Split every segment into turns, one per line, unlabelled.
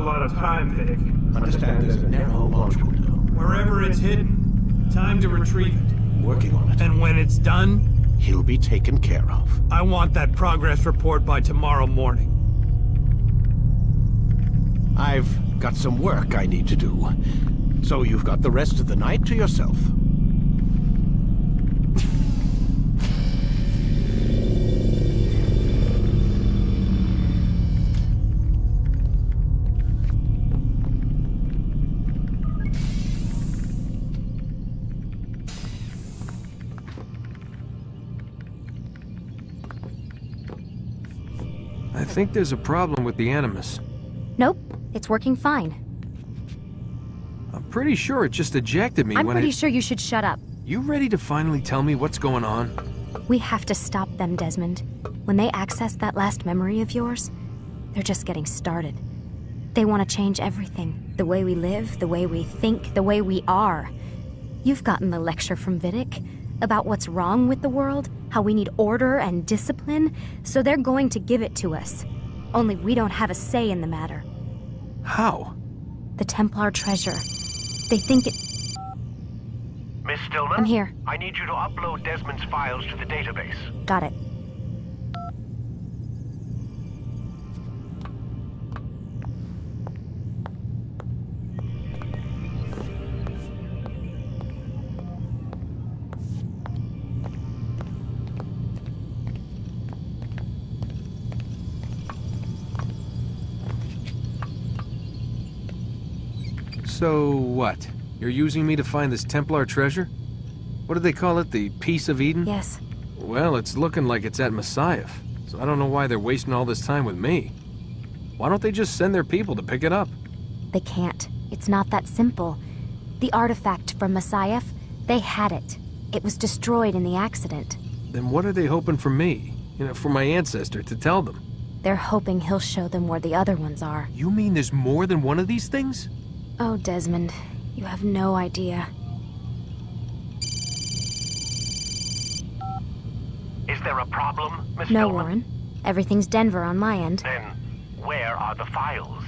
lot of time, Vic.
Understand there's a narrow launch window.
Wherever it's hidden, time to retrieve it.
Working on it.
And when it's done,
He'll be taken care of.
I want that progress report by tomorrow morning.
I've got some work I need to do. So you've got the rest of the night to yourself.
I think there's a problem with the Animus.
Nope, it's working fine.
I'm pretty sure it just ejected me
I'm
when
pretty sure you should shut up.
You ready to finally tell me what's going on?
We have to stop them, Desmond. When they access that last memory of yours, they're just getting started. They want to change everything. The way we live, the way we think, the way we are. You've gotten the lecture from Vidic about what's wrong with the world, how we need order and discipline, so they're going to give it to us. Only we don't have a say in the matter.
How?
The Templar treasure. They think it...
Miss Stillman?
I'm here.
I need you to upload Desmond's files to the database.
Got it.
So what? You're using me to find this Templar treasure? What do they call it? The Piece of Eden?
Yes.
Well, it's looking like it's at Messiah, so I don't know why they're wasting all this time with me. Why don't they just send their people to pick it up?
They can't. It's not that simple. The artifact from Messiah, they had it. It was destroyed in the accident.
Then what are they hoping for me? You know, for my ancestor to tell them?
They're hoping he'll show them where the other ones are.
You mean there's more than one of these things?
Oh, Desmond, you have no idea.
Is there a problem, Miss
No,
Stillman?
Warren. Everything's Denver on my end.
Then, where are the files?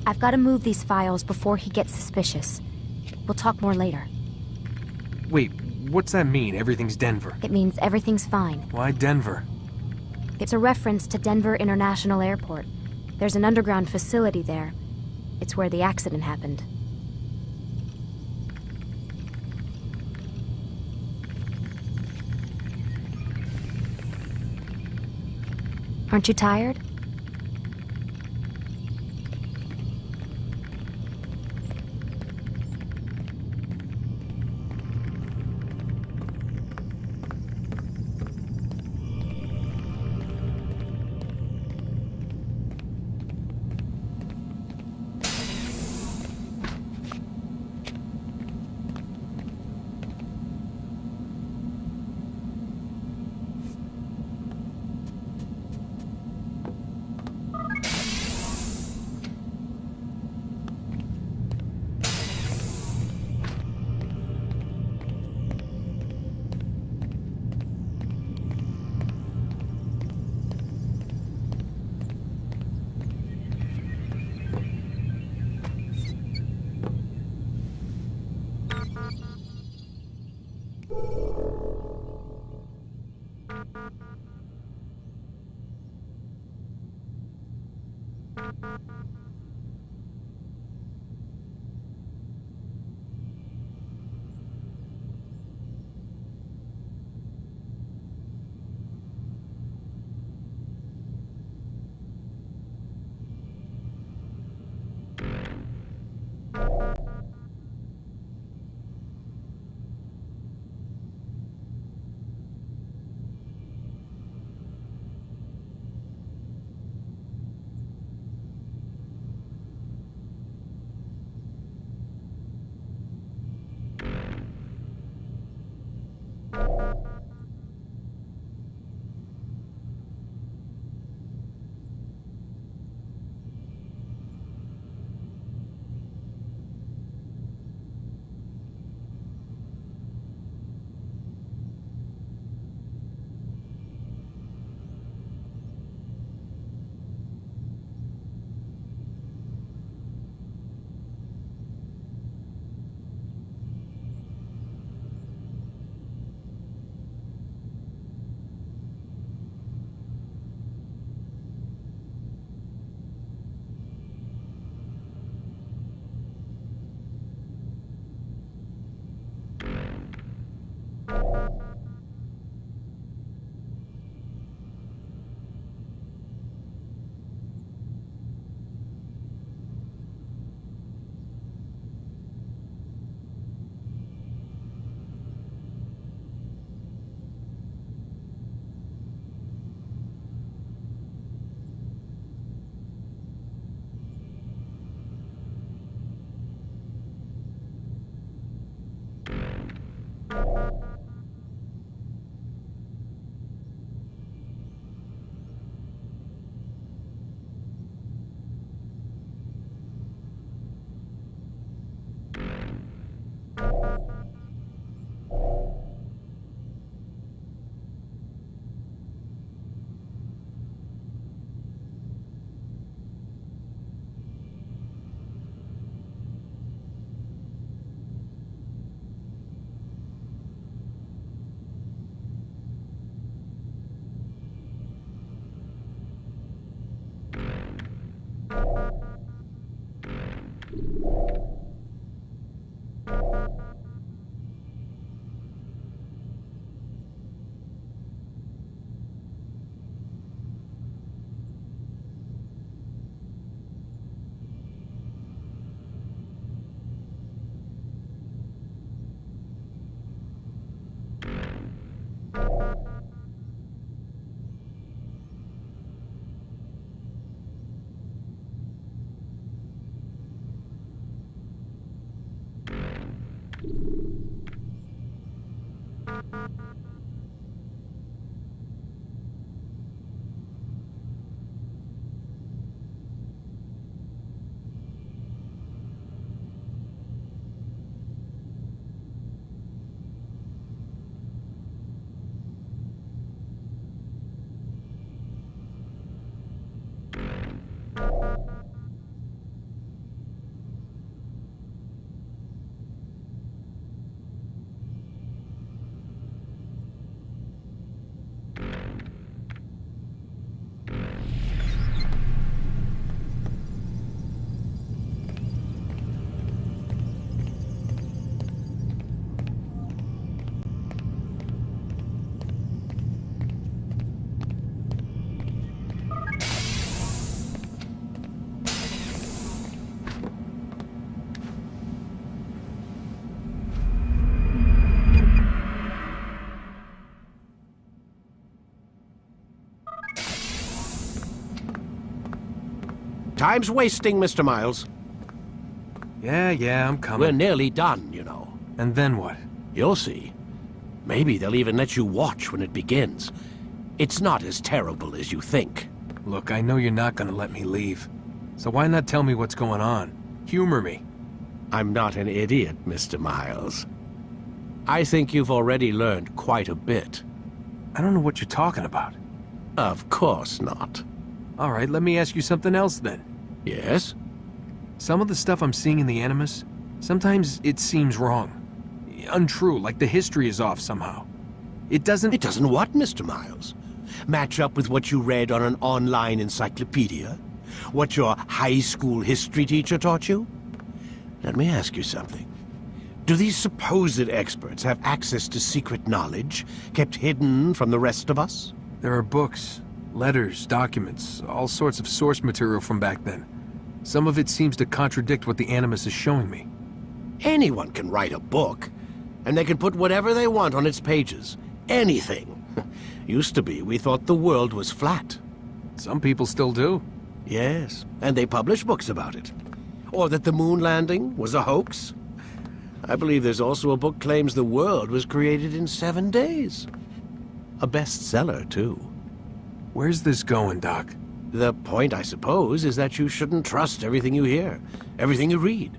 I've got to move these files before he gets suspicious. We'll talk more later.
Wait, what's that mean, everything's Denver?
It means everything's fine.
Why Denver?
It's a reference to Denver International Airport. There's an underground facility there. It's where the accident happened. Aren't you tired?
Time's wasting, Mr. Miles.
Yeah, I'm coming.
We're nearly done, you know.
And then what?
You'll see. Maybe they'll even let you watch when it begins. It's not as terrible as you think.
Look, I know you're not gonna let me leave. So why not tell me what's going on? Humor me.
I'm not an idiot, Mr. Miles. I think you've already learned quite a bit.
I don't know what you're talking about.
Of course not.
All right, let me ask you something else then.
Yes?
Some of the stuff I'm seeing in the Animus, sometimes it seems wrong. Untrue, like the history is off somehow. It doesn't...
It doesn't what, Mr. Miles? Match up with what you read on an online encyclopedia? What your high school history teacher taught you? Let me ask you something. Do these supposed experts have access to secret knowledge kept hidden from the rest of us?
There are books, letters, documents, all sorts of source material from back then. Some of it seems to contradict what the Animus is showing me.
Anyone can write a book, and they can put whatever they want on its pages. Anything. Used to be, we thought the world was flat.
Some people still do.
Yes, and they publish books about it. Or that the moon landing was a hoax. I believe there's also a book claims the world was created in 7 days. A bestseller, too.
Where's this going, Doc?
The point, I suppose, is that you shouldn't trust everything you hear, everything you read.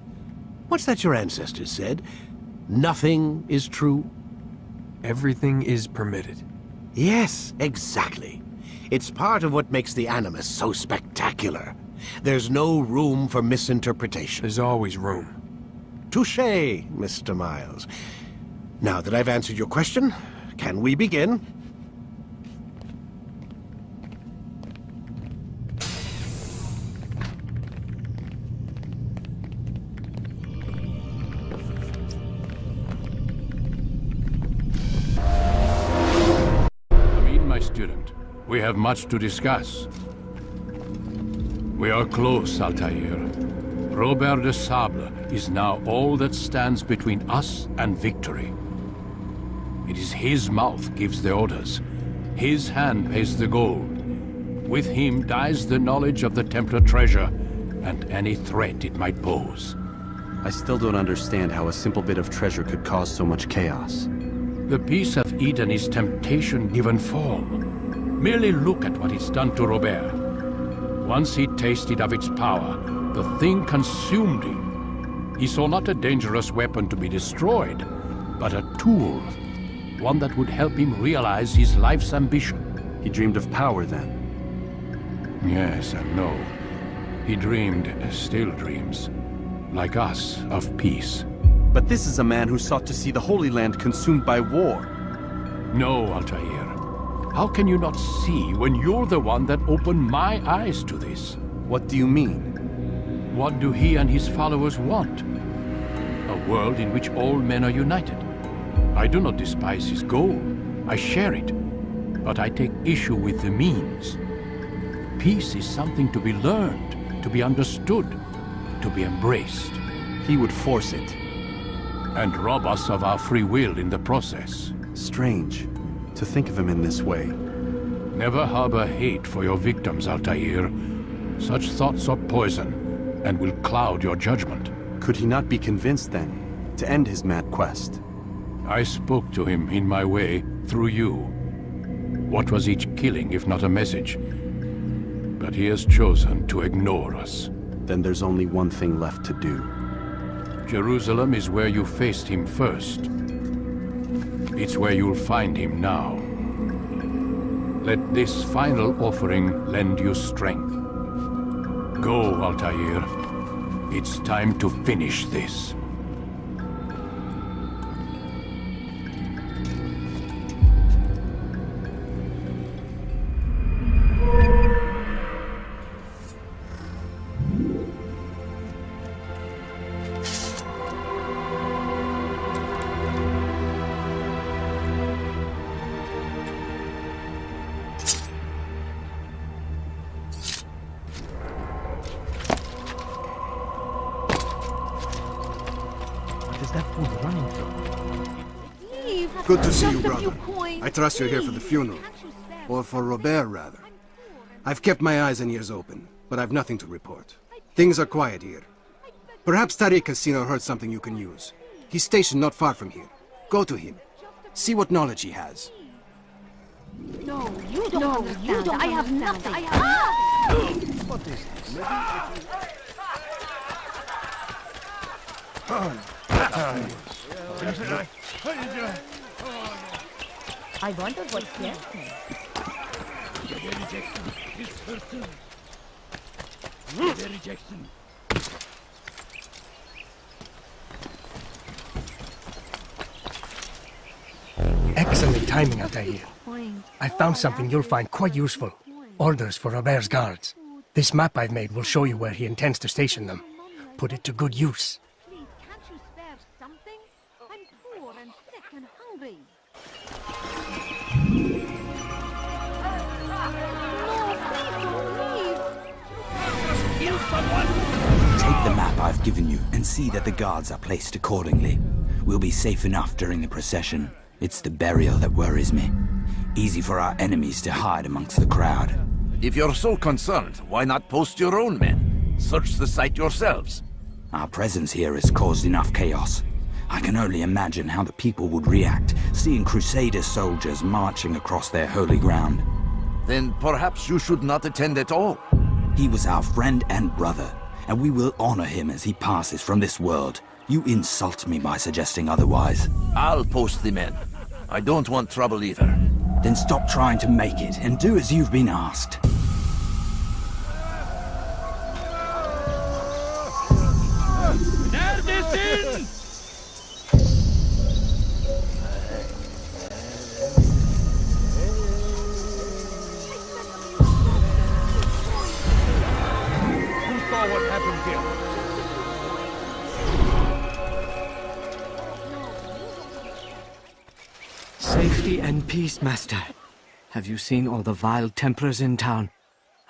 What's that your ancestors said? Nothing is true?
Everything is permitted.
Yes, exactly. It's part of what makes the Animus so spectacular. There's no room for misinterpretation.
There's always room.
Touché, Mr. Miles. Now that I've answered your question, can we begin?
My student, we have much to discuss. We are close, Altair. Robert de Sable is now all that stands between us and victory. It is his mouth gives the orders. His hand pays the gold. With him dies the knowledge of the Templar treasure and any threat it might pose.
I still don't understand how a simple bit of treasure could cause so much chaos.
The peace of Eden is temptation given form. Merely look at what it's done to Robert. Once he tasted of its power, the thing consumed him. He saw not a dangerous weapon to be destroyed, but a tool. One that would help him realize his life's ambition.
He dreamed of power then?
Yes and no. He dreamed, still dreams, like us, of peace.
But this is a man who sought to see the Holy Land consumed by war.
No, Altair. How can you not see when you're the one that opened my eyes to this?
What do you mean?
What do he and his followers want? A world in which all men are united. I do not despise his goal. I share it. But I take issue with the means. Peace is something to be learned, to be understood, to be embraced.
He would force it.
And rob us of our free will in the process.
Strange, to think of him in this way.
Never harbor hate for your victims, Altair. Such thoughts are poison, and will cloud your judgment.
Could he not be convinced, then, to end his mad quest?
I spoke to him in my way, through you. What was each killing if not a message? But he has chosen to ignore us.
Then there's only one thing left to do.
Jerusalem is where you faced him first. It's where you'll find him now. Let this final offering lend you strength. Go, Altair. It's time to finish this.
Good to see you, brother. I trust you're here for the funeral. Or for Robert, rather. I've kept my eyes and ears open.
but I've nothing to report. Things are quiet here. Perhaps Tariq has seen or heard something you can use. He's stationed not far from here. Go to him. See what knowledge he has.
No, you don't understand. I have nothing. I have nothing.
What is this?
I wonder what's here.
Excellent timing, Altair. I found something you'll find quite useful. Orders for Robert's guards. This map I've made will show you where he intends to station them. Put it to good use.
Please, can't you spare something? I'm poor and sick and hungry.
Take the map I've given you and see that the guards are placed accordingly. We'll be safe enough during the procession. It's the burial that worries me. Easy for our enemies to hide amongst the crowd.
If you're so concerned, why not post your own men? Search the site yourselves.
Our presence here has caused enough chaos. I can only imagine how the people would react, seeing Crusader soldiers marching across their holy ground.
Then perhaps you should not attend at all.
He was our friend and brother, and we will honor him as he passes from this world. You insult me by suggesting otherwise.
I'll post the men. I don't want trouble either.
Then stop trying to make it, and do as you've been asked.
Safety and peace, Master. Have you seen all the vile Templars in town?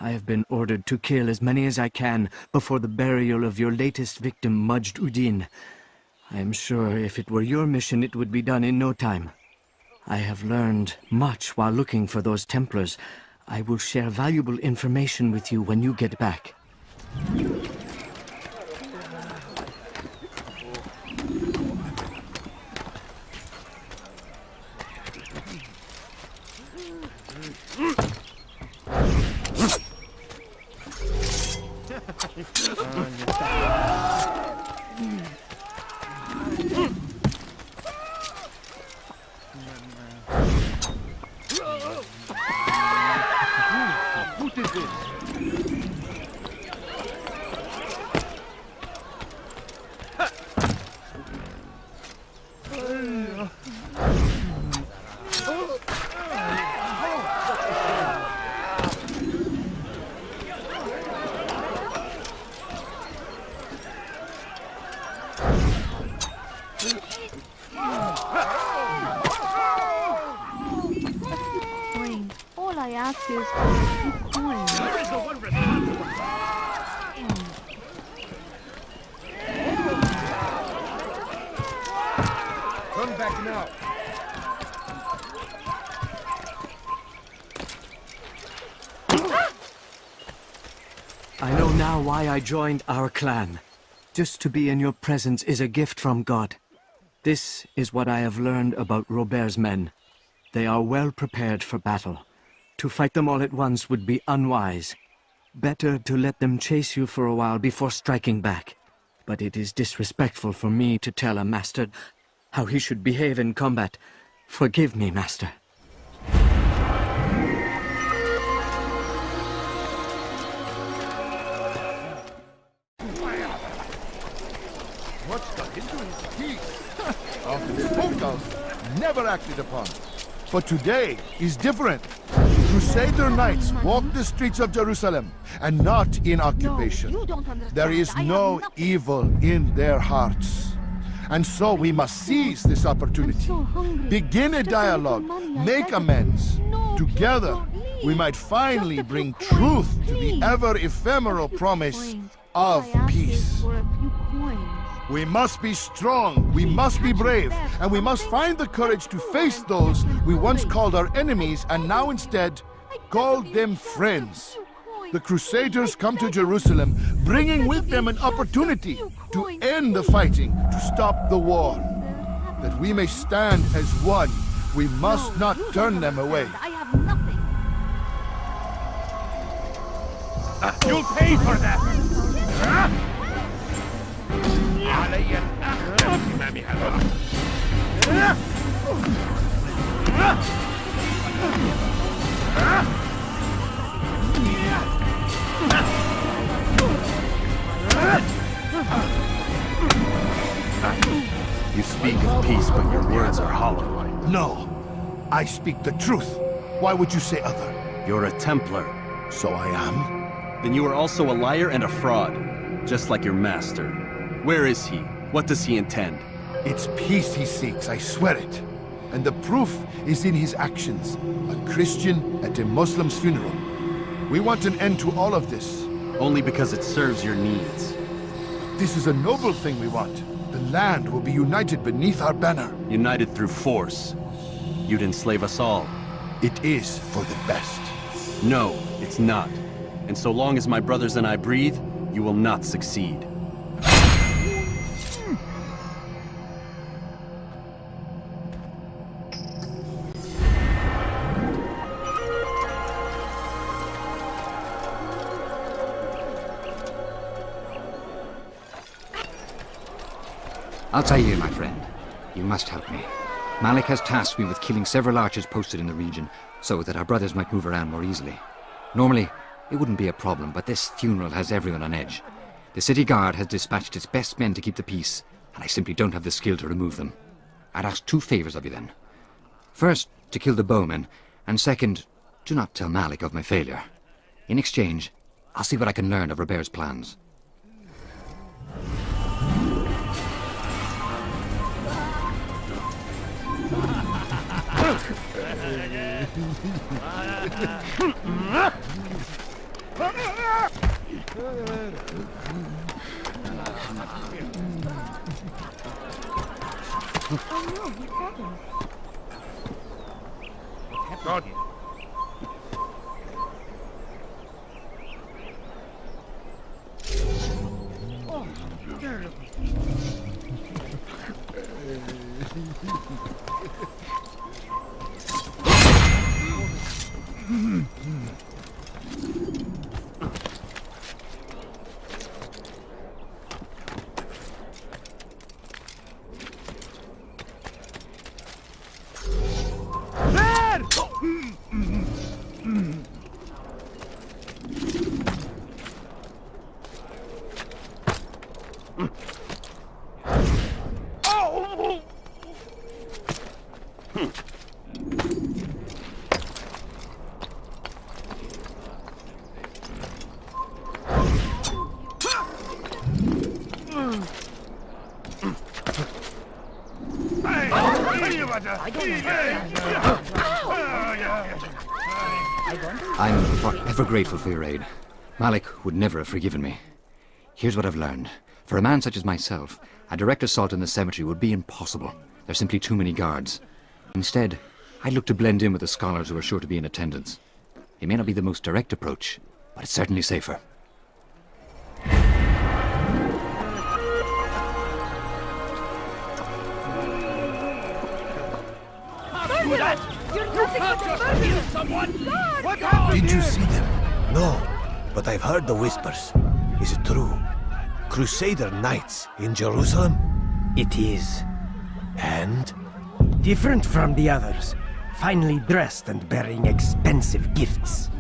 I have been ordered to kill as many as I can before the burial of your latest victim, Majd Uddin. I am sure if it were your mission, it would be done in no time. I have learned much while looking for those Templars. I will share valuable information with you when you get back.
All I ask is for a few coins.
Where is the one
Turn back now.
I know now why I joined our clan. Just to be in your presence is a gift from God. This is what I have learned about Robert's men. They are well prepared for battle. To fight them all at once would be unwise. Better to let them chase you for a while before striking back. But it is disrespectful for me to tell a master how he should behave in combat. Forgive me, Master.
What's got into his teeth? Often spoke of, never acted upon. But today is different. Crusader knights walk the streets of Jerusalem and not in occupation.
No, you don't understand.
There is no evil in their hearts. And so we must seize this opportunity.
I'm so hungry.
Begin a
Just
dialogue,
a little money, I
make
beg.
amends.
No,
Together,
please don't leave.
we might finally
Just a few
bring
coins,
truth to the
please.
ever-ephemeral
Just a few
promise
coins. All
of
I ask is
peace.
for a few coins.
We must be strong, we must be brave, and we must find the courage to face those we once called our enemies and now instead call them friends. The Crusaders come to Jerusalem, bringing with them an opportunity to end the fighting, to stop the war. That we may stand as one, we must not turn them away.
I have nothing.
You'll pay for that!
You speak of peace, but your words are hollow.
No, I speak the truth. Why would you say other?
You're a Templar.
So I am?
Then you are also a liar and a fraud, just like your master. Where is he? What does he intend?
It's peace he seeks, I swear it. And the proof is in his actions. A Christian at a Muslim's funeral. We want an end to all of this.
Only because it serves your needs.
This is a noble thing we want. The land will be united beneath our banner.
United through force. You'd enslave us all.
It is for the best.
No, it's not. And so long as my brothers and I breathe, you will not succeed.
Altair, my friend. You must help me. Malik has tasked me with killing several archers posted in the region, so that our brothers might move around more easily. Normally, it wouldn't be a problem, but this funeral has everyone on edge. The city guard has dispatched its best men to keep the peace, and I simply don't have the skill to remove them. I'd ask 2 favors of you then. First, to kill the bowmen, and second, do not tell Malik of my failure. In exchange, I'll see what I can learn of Robert's plans.
God. I'm forever grateful for your aid. Malik would never have forgiven me. Here's what I've learned. For a man such as myself, a direct assault on the cemetery would be impossible. There's simply too many guards. Instead, I'd look to blend in with the scholars who are sure to be in attendance. It may not be the most direct approach, but it's certainly safer.
Did you see them? No, but I've heard the whispers. Is it true? Crusader knights in Jerusalem?
It is.
And?
Different from the others. Finely dressed and bearing expensive gifts.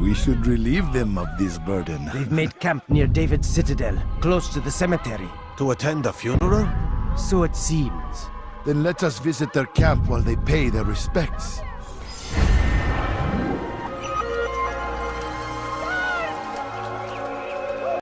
We should relieve them of this burden.
They've made camp near David's citadel, close to the cemetery.
To attend a funeral?
So it seems.
Then let us visit their camp while they pay their respects.